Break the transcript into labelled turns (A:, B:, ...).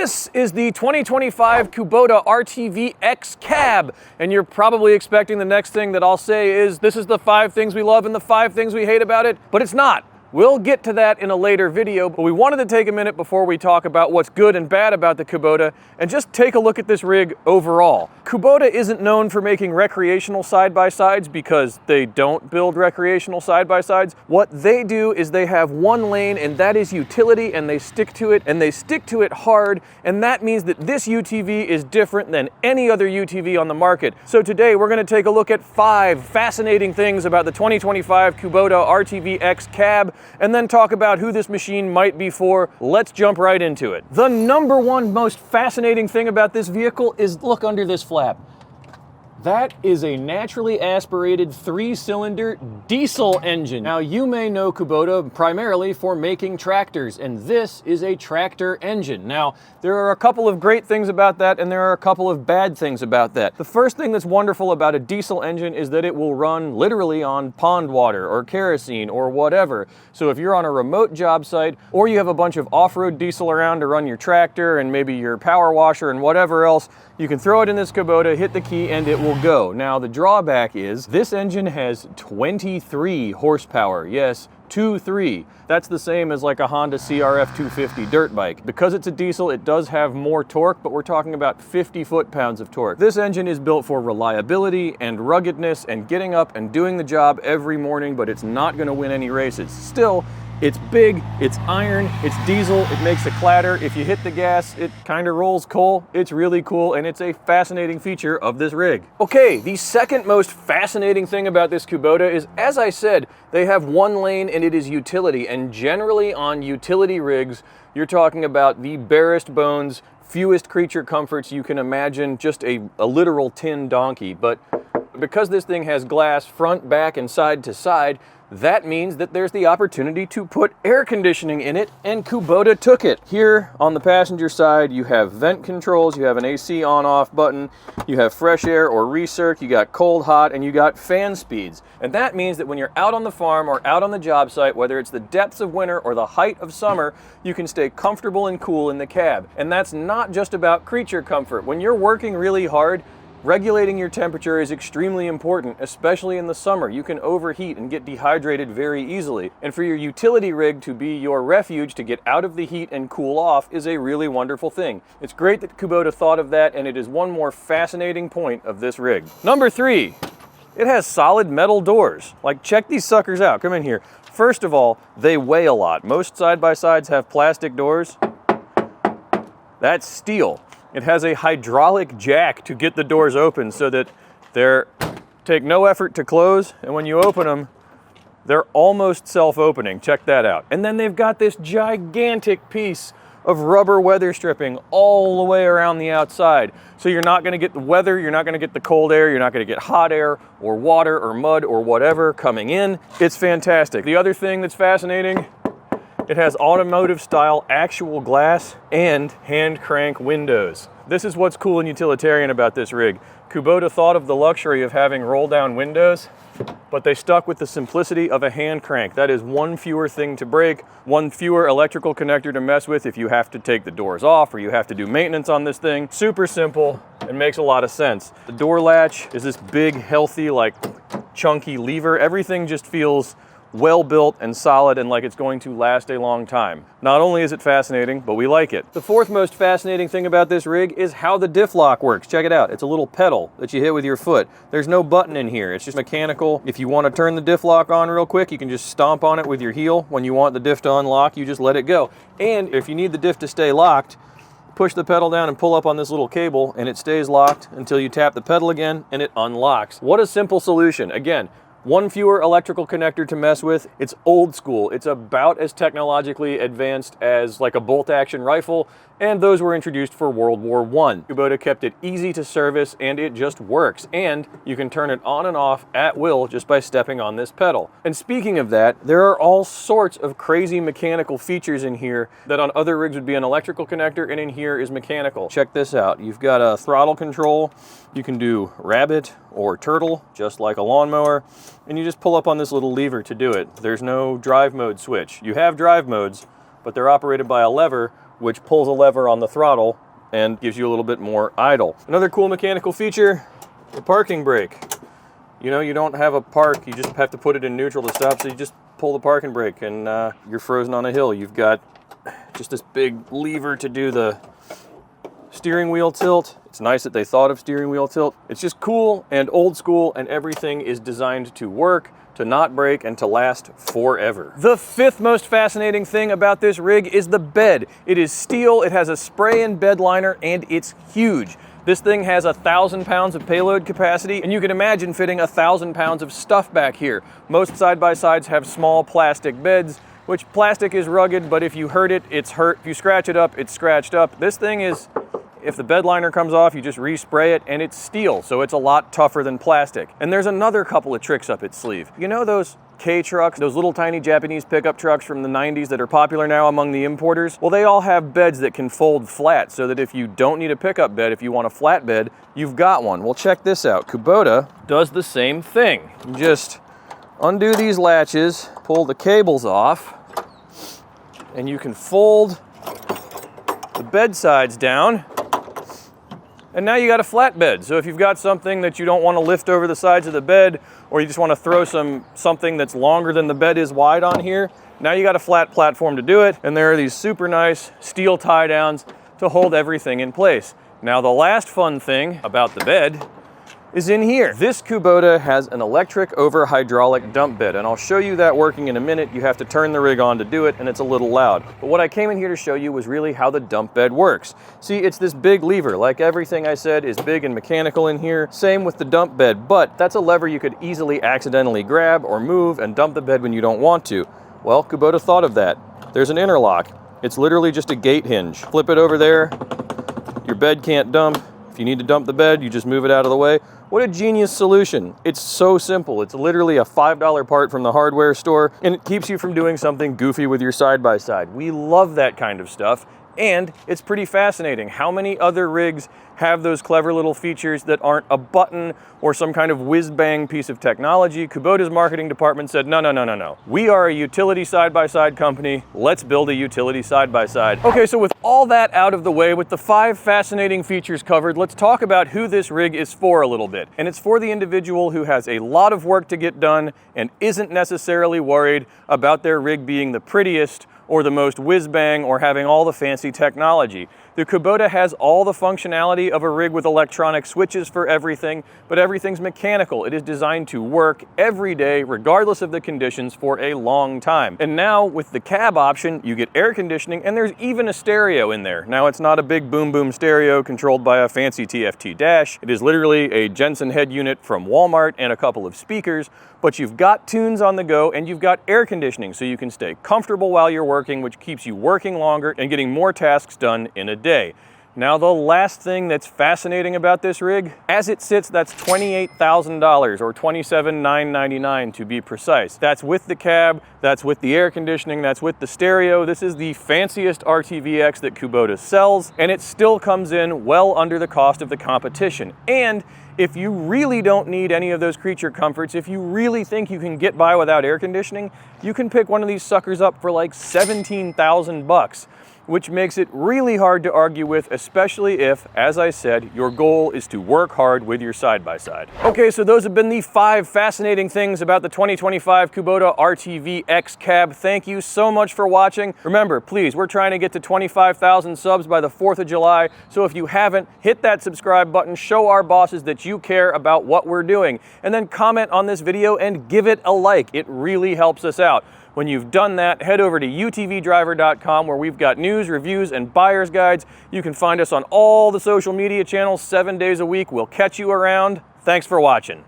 A: This is the 2025 Kubota RTV-X Cab, and you're probably expecting the next thing that I'll say is this is the 5 things we love and the 5 things we hate about it, but it's not. We'll get to that in a later video, but we wanted to take a minute before we talk about what's good and bad about the Kubota and just take a look at this rig overall. Kubota isn't known for making recreational side-by-sides because they don't build recreational side-by-sides. What they do is they have one lane, and that is utility, and they stick to it, and they stick to it hard, and that means that this UTV is different than any other UTV on the market. So today we're going to take a look at 5 fascinating things about the 2025 Kubota RTV-X Cab, and then talk about who this machine might be for. Let's jump right into it. The number one most fascinating thing about this vehicle is look under this flap. That is a naturally aspirated 3-cylinder diesel engine. Now, you may know Kubota primarily for making tractors, and this is a tractor engine. Now, there are a couple of great things about that, and there are a couple of bad things about that. The first thing that's wonderful about a diesel engine is that it will run literally on pond water or kerosene or whatever. So if you're on a remote job site, or you have a bunch of off-road diesel around to run your tractor and maybe your power washer and whatever else, you can throw it in this Kubota, hit the key, and it will go. Now, the drawback is this engine has 23 horsepower. Yes, 23. That's the same as like a Honda CRF 250 dirt bike. Because it's a diesel, it does have more torque, but we're talking about 50 foot-pounds of torque. This engine is built for reliability and ruggedness and getting up and doing the job every morning, but it's not going to win any races. Still, it's big, it's iron, it's diesel, it makes a clatter. If you hit the gas, it kind of rolls coal. It's really cool, and it's a fascinating feature of this rig. Okay, the second most fascinating thing about this Kubota is, as I said, they have one lane and it is utility. And generally on utility rigs, you're talking about the barest bones, fewest creature comforts you can imagine, just a literal tin donkey. But because this thing has glass front, back, and side to side, that means that there's the opportunity to put air conditioning in it, and Kubota took it. Here on the passenger side, you have vent controls, you have an AC on-off button, you have fresh air or recirc, you got cold, hot, and you got fan speeds. And that means that when you're out on the farm or out on the job site, whether it's the depths of winter or the height of summer, you can stay comfortable and cool in the cab. And that's not just about creature comfort. When you're working really hard, regulating your temperature is extremely important, especially in the summer. You can overheat and get dehydrated very easily. And for your utility rig to be your refuge to get out of the heat and cool off is a really wonderful thing. It's great that Kubota thought of that, and it is one more fascinating point of this rig. Number 3, it has solid metal doors. Like, check these suckers out. Come in here. First of all, they weigh a lot. Most side-by-sides have plastic doors. That's steel. It has a hydraulic jack to get the doors open so that they take no effort to close, and when you open them, they're almost self-opening. Check that out. And then they've got this gigantic piece of rubber weather stripping all the way around the outside. So you're not gonna get the weather, you're not gonna get the cold air, you're not gonna get hot air or water or mud or whatever coming in. It's fantastic. The other thing that's fascinating, it has automotive style actual glass and hand crank windows. This is what's cool and utilitarian about this rig. Kubota thought of the luxury of having roll down windows, but they stuck with the simplicity of a hand crank. That is one fewer thing to break, one fewer electrical connector to mess with if you have to take the doors off or you have to do maintenance on this thing. Super simple and makes a lot of sense. The door latch is this big, healthy, like chunky lever. Everything just feels well built and solid and like it's going to last a long time. Not only is it fascinating, but we like it. The fourth most fascinating thing about this rig is how the diff lock works. Check it out. It's a little pedal that you hit with your foot. There's no button in here. It's just mechanical. If you want to turn the diff lock on real quick, you can just stomp on it with your heel. When you want the diff to unlock, you just let it go. And if you need the diff to stay locked, push the pedal down and pull up on this little cable and it stays locked until you tap the pedal again and it unlocks. What a simple solution. Again, one fewer electrical connector to mess with. It's old school. It's about as technologically advanced as like a bolt-action rifle, and those were introduced for World War I. Kubota kept it easy to service, and it just works. And you can turn it on and off at will just by stepping on this pedal. And speaking of that, there are all sorts of crazy mechanical features in here that on other rigs would be an electrical connector, and in here is mechanical. Check this out. You've got a throttle control. You can do rabbit or turtle, just like a lawnmower, and you just pull up on this little lever to do it. There's no drive mode switch. You have drive modes, but they're operated by a lever which pulls a lever on the throttle and gives you a little bit more idle. Another cool mechanical feature, the parking brake. You know, you don't have a park, you just have to put it in neutral to stop, so you just pull the parking brake and you're frozen on a hill. You've got just this big lever to do the steering wheel tilt. It's nice that they thought of steering wheel tilt. It's just cool and old school, and everything is designed to work, to not break, and to last forever. The fifth most fascinating thing about this rig is the bed. It is steel, it has a spray-in bed liner, and it's huge. This thing has 1,000 pounds of payload capacity, and you can imagine fitting 1,000 pounds of stuff back here. Most side-by-sides have small plastic beds, which plastic is rugged, but if you hurt it, it's hurt. If you scratch it up, it's scratched up. This thing is, if the bed liner comes off, you just respray it, and it's steel, so it's a lot tougher than plastic. And there's another couple of tricks up its sleeve. You know those K trucks, those little tiny Japanese pickup trucks from the 90s that are popular now among the importers? Well, they all have beds that can fold flat, so that if you don't need a pickup bed, if you want a flat bed, you've got one. Well, check this out. Kubota does the same thing. You just undo these latches, pull the cables off, and you can fold the bed sides down, and now you got a flat bed. So if you've got something that you don't want to lift over the sides of the bed, or you just want to throw something that's longer than the bed is wide on here, now you got a flat platform to do it, and there are these super nice steel tie downs to hold everything in place. Now the last fun thing about the bed is in here. This Kubota has an electric over hydraulic dump bed, and I'll show you that working in a minute. You have to turn the rig on to do it, and it's a little loud. But what I came in here to show you was really how the dump bed works. See, it's this big lever. Like everything I said is big and mechanical in here. Same with the dump bed, but that's a lever you could easily accidentally grab or move and dump the bed when you don't want to. Well, Kubota thought of that. There's an interlock. It's literally just a gate hinge. Flip it over there. Your bed can't dump. If you need to dump the bed, you just move it out of the way. What a genius solution. It's so simple. It's literally a $5 part from the hardware store, and it keeps you from doing something goofy with your side-by-side. We love that kind of stuff, and it's pretty fascinating. How many other rigs have those clever little features that aren't a button or some kind of whiz-bang piece of technology? Kubota's marketing department said, no, no, no, no, no. We are a utility side-by-side company. Let's build a utility side-by-side. Okay, so with all that out of the way, with the 5 fascinating features covered, let's talk about who this rig is for a little bit. And it's for the individual who has a lot of work to get done and isn't necessarily worried about their rig being the prettiest or the most whiz-bang or having all the fancy technology. The Kubota has all the functionality of a rig with electronic switches for everything, but everything's mechanical. It is designed to work every day, regardless of the conditions, for a long time. And now, with the cab option, you get air conditioning, and there's even a stereo in there. Now, it's not a big boom-boom stereo controlled by a fancy TFT dash. It is literally a Jensen head unit from Walmart and a couple of speakers, but you've got tunes on the go, and you've got air conditioning, so you can stay comfortable while you're working, which keeps you working longer and getting more tasks done in a day. Now, the last thing that's fascinating about this rig, as it sits, that's $28,000 or $27,999 to be precise. That's with the cab, that's with the air conditioning, that's with the stereo. This is the fanciest RTVX that Kubota sells, and it still comes in well under the cost of the competition. And if you really don't need any of those creature comforts, if you really think you can get by without air conditioning, you can pick one of these suckers up for like 17,000 bucks. Which makes it really hard to argue with, especially if, as I said, your goal is to work hard with your side-by-side. Okay, so those have been the 5 fascinating things about the 2025 Kubota RTV-X Cab. Thank you so much for watching. Remember, please, we're trying to get to 25,000 subs by the 4th of July, so if you haven't, hit that subscribe button, show our bosses that you care about what we're doing, and then comment on this video and give it a like. It really helps us out. When you've done that, head over to utvdriver.com where we've got news, reviews, and buyer's guides. You can find us on all the social media channels 7 days a week. We'll catch you around. Thanks for watching.